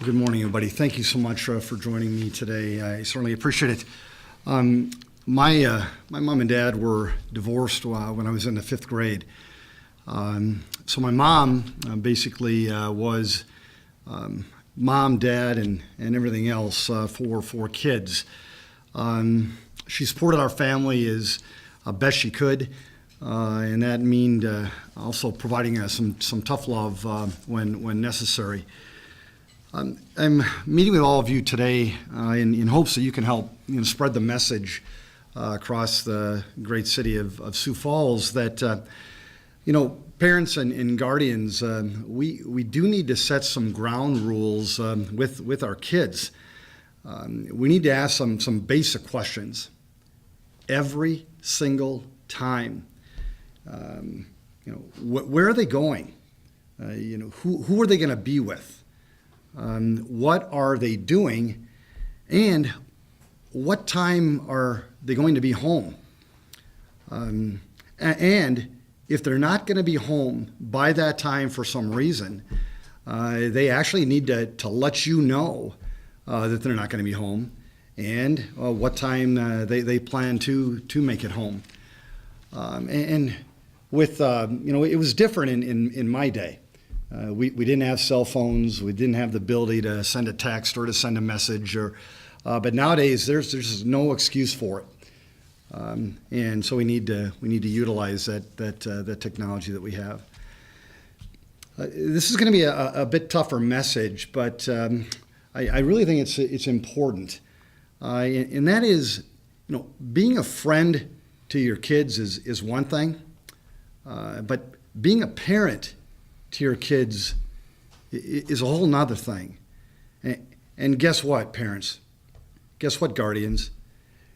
Good morning, everybody. Thank you so much for joining me today. I certainly appreciate it. My mom and dad were divorced when I was in the fifth grade. So my mom basically was mom, dad, and everything else for four kids. She supported our family as best she could, and that meant also providing us some tough love when necessary. I'm meeting with all of you today in hopes that you can help spread the message across the great city of Sioux Falls that parents and guardians, we do need to set some ground rules with our kids. We need to ask some basic questions every single time. Where are they going? Who are they going to be with? What are they doing, and what time are they going to be home? And if they're not going to be home by that time for some reason, they actually need to let you know that they're not going to be home, and what time they plan to make it home. And with it was different in my day. We didn't have cell phones. We didn't have the ability to send a text or to send a message. But nowadays, there's no excuse for it, and so we need to utilize that technology that we have. This is going to be a bit tougher message, but I really think it's important, and that is, being a friend to your kids is one thing, but being a parent to your kids is a whole nother thing. And guess what, parents? Guess what, guardians?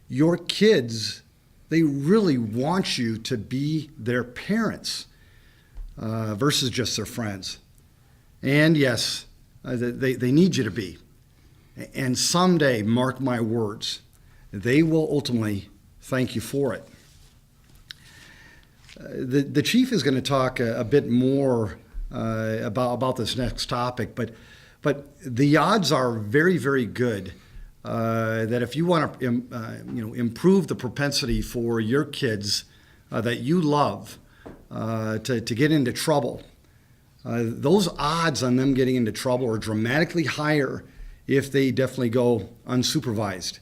Your kids, they really want you to be their parents versus just their friends. And yes, they need you to be. And someday, mark my words, they will ultimately thank you for it. The chief is going to talk a bit more about this next topic, but the odds are very, very good that if you want to improve the propensity for your kids that you love to get into trouble, those odds on them getting into trouble are dramatically higher if they definitely go unsupervised.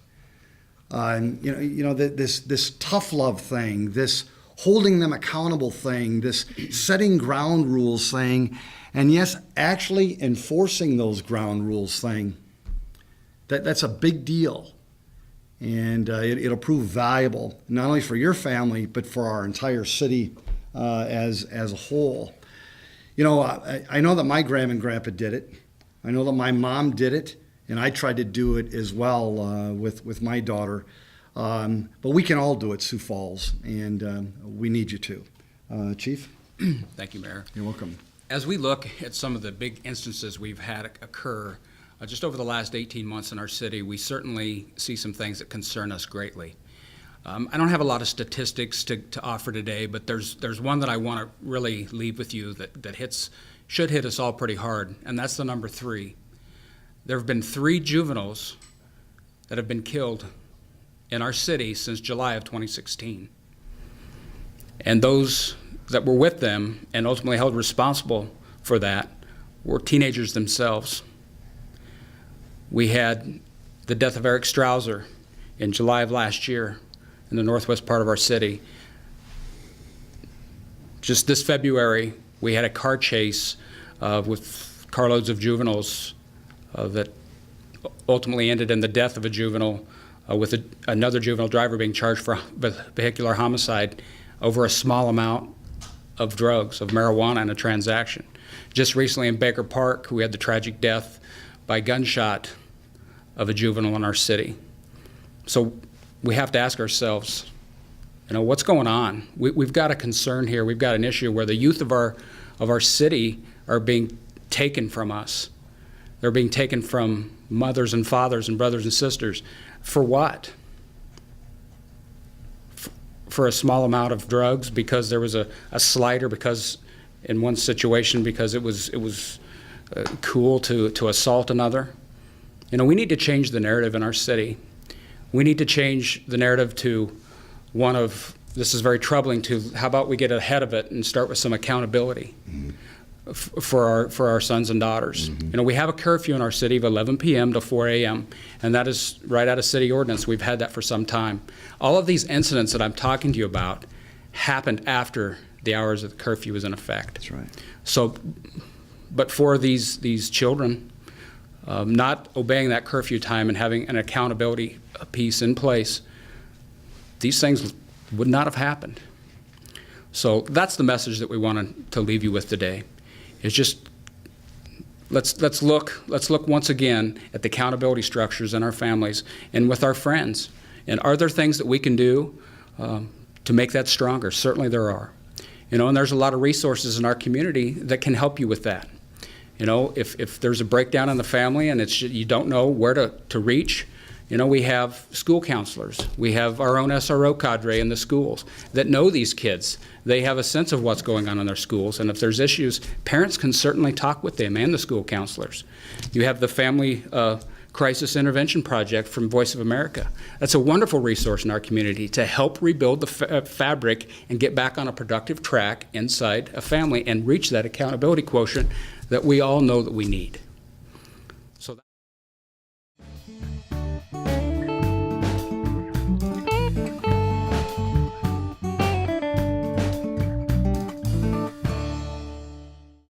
This tough love thing, this holding them accountable thing, this setting ground rules thing, and yes, actually enforcing those ground rules thing, that's a big deal. And it'll prove valuable, not only for your family, but for our entire city as a whole. I know that my grandma and grandpa did it. I know that my mom did it, and I tried to do it as well with my daughter. But we can all do it, Sioux Falls, and we need you to. Chief? Thank you, Mayor. You're welcome. As we look at some of the big instances we've had occur just over the last 18 months in our city, we certainly see some things that concern us greatly. I don't have a lot of statistics to offer today, but there's one that I want to really leave with you that should hit us all pretty hard, and that's the number 3. There have been 3 juveniles that have been killed in our city since July of 2016. And those that were with them and ultimately held responsible for that were teenagers themselves. We had the death of Eric Strausser in July of last year in the northwest part of our city. Just this February, we had a car chase with carloads of juveniles that ultimately ended in the death of a juvenile, with another juvenile driver being charged for vehicular homicide over a small amount of drugs, of marijuana in a transaction. Just recently in Baker Park, we had the tragic death by gunshot of a juvenile in our city. So we have to ask ourselves, what's going on? We've got a concern here. We've got an issue where the youth of our city are being taken from us. They're being taken from mothers and fathers and brothers and sisters. For what? For a small amount of drugs, because there was a slight, or because in one situation because it was cool to assault another. You know, we need to change the narrative in our city. We need to change the narrative to one of, this is very troubling, to how about we get ahead of it and start with some accountability for our sons and daughters. You know, we have a curfew in our city of 11 p.m. to 4 a.m., and that is right out of city ordinance. We've had that for some time. All of these incidents that I'm talking to you about happened after the hours of the curfew was in effect. That's right. So, but for these children, not obeying that curfew time and having an accountability piece in place, these things would not have happened. So that's the message that we wanted to leave you with today. Is just let's look once again at the accountability structures in our families and with our friends. And are there things that we can do to make that stronger? Certainly there are. You know, and there's a lot of resources in our community that can help you with that. You know, if there's a breakdown in the family and you don't know where to reach, you know, we have school counselors. We have our own SRO cadre in the schools that know these kids. They have a sense of what's going on in their schools. And if there's issues, parents can certainly talk with them and the school counselors. You have the Family Crisis Intervention Project from Voice of America. That's a wonderful resource in our community to help rebuild the fabric and get back on a productive track inside a family and reach that accountability quotient that we all know that we need.